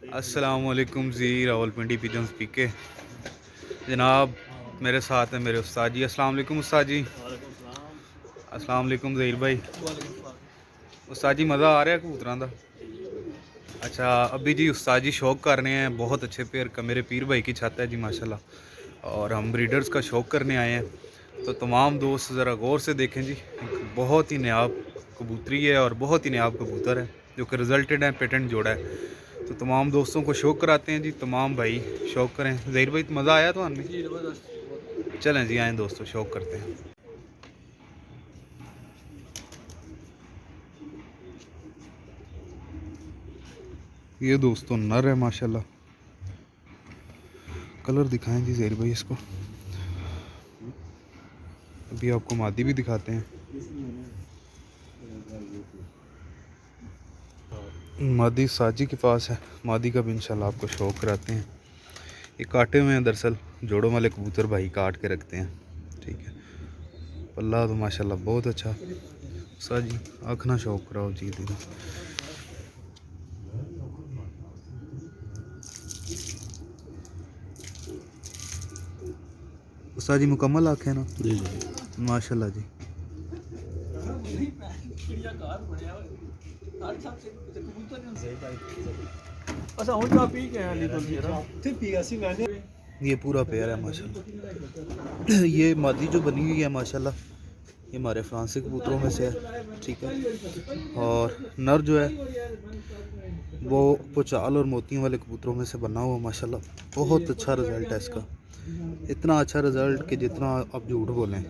अस्सलामुअलैकुम जी, रावलपिंडी पिजन पीके जनाब। मेरे साथ है मेरे उस्ताद जी। अस्सलाम वालेकुम उस्ताद जी। अस्सलाम वालेकुम ज़हीर भाई। उस्ताद जी मज़ा आ रहा है कबूतरों का? अच्छा, अभी जी उस्ताद जी शौक कर रहे हैं बहुत अच्छे पेयर का। मेरे पीर भाई की छत है जी माशाल्लाह, और हम ब्रीडर्स का शौक करने आए हैं। तो तमाम दोस्त ज़रा गौर से देखें जी, एक बहुत ही नायाब कबूतरी है और बहुत ही नायाब कबूतर है जो कि रिजल्टेड है, पेटेंट जोड़ा है। तो तमाम दोस्तों को शौक कराते हैं जी, तमाम भाई शौक करें। ज़हीर भाई, तो मज़ा आया तो हमें? चलें जी, आए दोस्तों, शौक करते हैं। ये दोस्तों नर है माशाल्लाह। कलर दिखाएं जी ज़हीर भाई इसको। अभी आपको मादी भी दिखाते हैं। मादी साजी के पास है, मादी का भी इंशाल्लाह आपको शौक कराते हैं। ये काटे हुए हैं, दरअसल जोड़ों वाले कबूतर भाई काट के रखते हैं। ठीक है, पल्ला तो माशाल्लाह बहुत अच्छा। साजी आँखना शौक कराओ जी दीदी। साजी मुकम्मल आँखें ना जी जी माशाल्लाह जी। ये पूरा पेयर है माशाल्लाह। ये मादी जो बनी हुई है माशाल्लाह, ये हमारे फ्रांसी कबूतरों में से है। ठीक है, और नर जो है वो पुचाल और मोतियों वाले कबूतरों में से बना हुआ माशाल्लाह। बहुत अच्छा रिज़ल्ट है इसका, इतना अच्छा रिज़ल्ट कि जितना आप झूठ बोलें।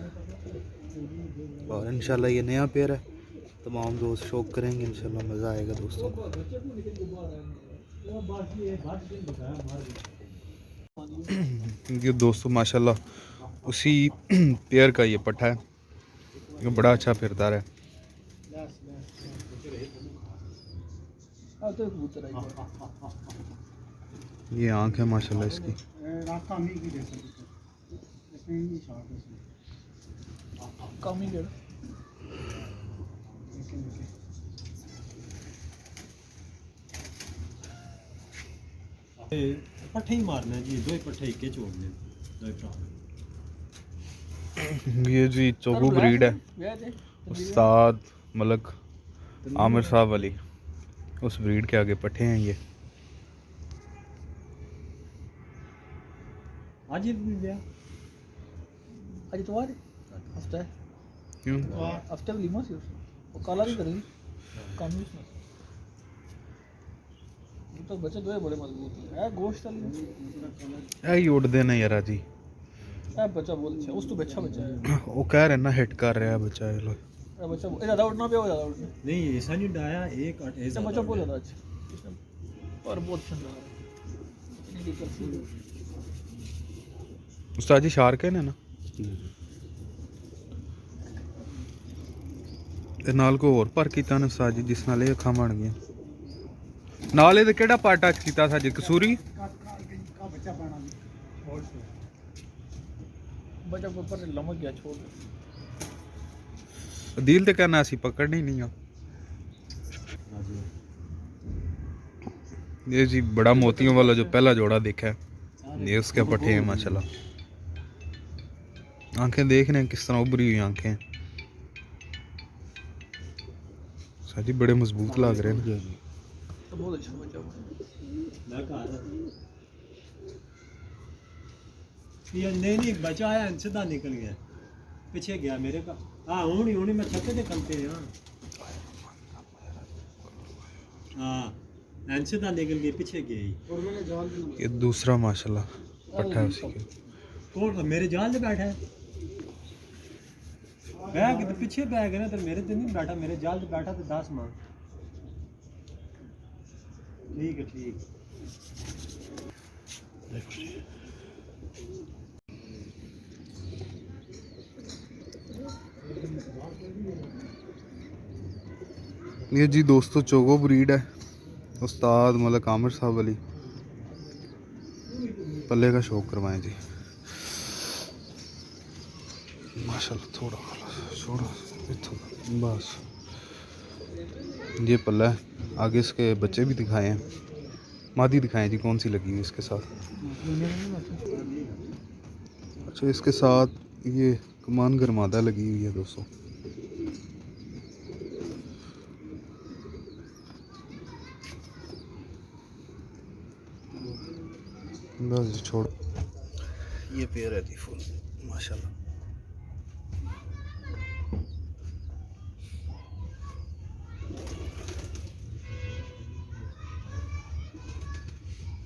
और इंशाल्लाह ये नया पेयर है, तमाम दोस्त शौक करेंगे, इंशाल्लाह मज़ा आएगा दोस्तों को। ये दोस्तों माशाल्लाह उसी पेयर का ये पट्ठा है, ये बड़ा अच्छा फिरदार है। ये आँख है माशाल्लाह इसकी। पट्ठे ही मारना जी, दो ही पट्ठे के छोड़ने, दो ही भरा। ये जी चोगू ब्रीड है, उस्ताद मलक आमिर साहब वाली, उस ब्रीड के आगे पट्ठे हैं ये। आज ही लिया आज इतवार है, हफ्ता है। क्यों? हफ्ते में लिमो सी वो काला भी करेगी काम भी उसमें। ये तो बच्चे दो है बड़े मजबूत है, गोश्त वाली है उड़ देना यार जी। है बच्चा बहुत अच्छा, उस तो अच्छा बच्चा है। वो कह रहे ना हिट कर रहा है बच्चा ये लोग। बच्चा ये ज़्यादा उड़ना पे, वो ज़्यादा उड़ना नहीं, ऐसा नहीं डाया एक इससे बच्चा बहुत ज़्यादा अच्छा और बहुत ठंडा है। इतनी दिक्कत नहीं है। उस्ताद जी शार्क है ना ਤੇ ਨਾਲ ਕੋ ਹੋਰ ਪਰ ਕੀਤਾ ਨੇ ਉਸਤਾਦ ਜੀ, ਜਿਸ ਨਾਲ ਇਹ ਅੱਖਾਂ ਬਣ ਗਈਆਂ। ਨਾਲ ਇਹਦੇ ਕਿਹੜਾ ਪਾਰਟ ਟੱਚ ਕੀਤਾ ਸਾਜ ਕਸੂਰੀ? बच्चा को ऊपर से लमक गया, छोड़ दिल ते करना सी, पकड़नी नहीं आ। ये जी बड़ा मोतियों वाला जो पहला जोड़ा देखा है, ये उसके पट्टे हैं माशाल्लाह। आंखें देख रहे हैं किस तरह उभरी हुई आंखें हैं। साजी बड़े मजबूत लग रहे हैं। तो बहुत अच्छा बच्चा। ये नहीं बचा आया, सीधा निकल गया, पीछे गया मेरे का। हाँ हूँ मैं छत पे करते हैं। हाँ सीधा निकल गया, पीछे गया। ये दूसरा माशाल्लाह पट्टा है उसी के। कौन मेरे जाल से बैठा है? बैग तो पीछे बैग है ना, तो मेरे तो नहीं बैठा, मेरे जाल से बैठा तो 10 मार। ठीक है ठीक। ये जी दोस्तों चोगो ब्रीड है, उस्ताद मलक आमिर साहब वाली। पल्ले का शौक करवाएं जी माशाल्लाह। थोड़ा छोड़ो बस। ये पल्ला है, आगे इसके बच्चे भी दिखाए हैं। मादी दिखाएं जी, कौन सी लगी हुई इसके साथ? अच्छा, इसके साथ ये कमान गरमादा लगी हुई है दोस्तों। बस छोड़, ये पेयर है जी फुल माशाल्लाह।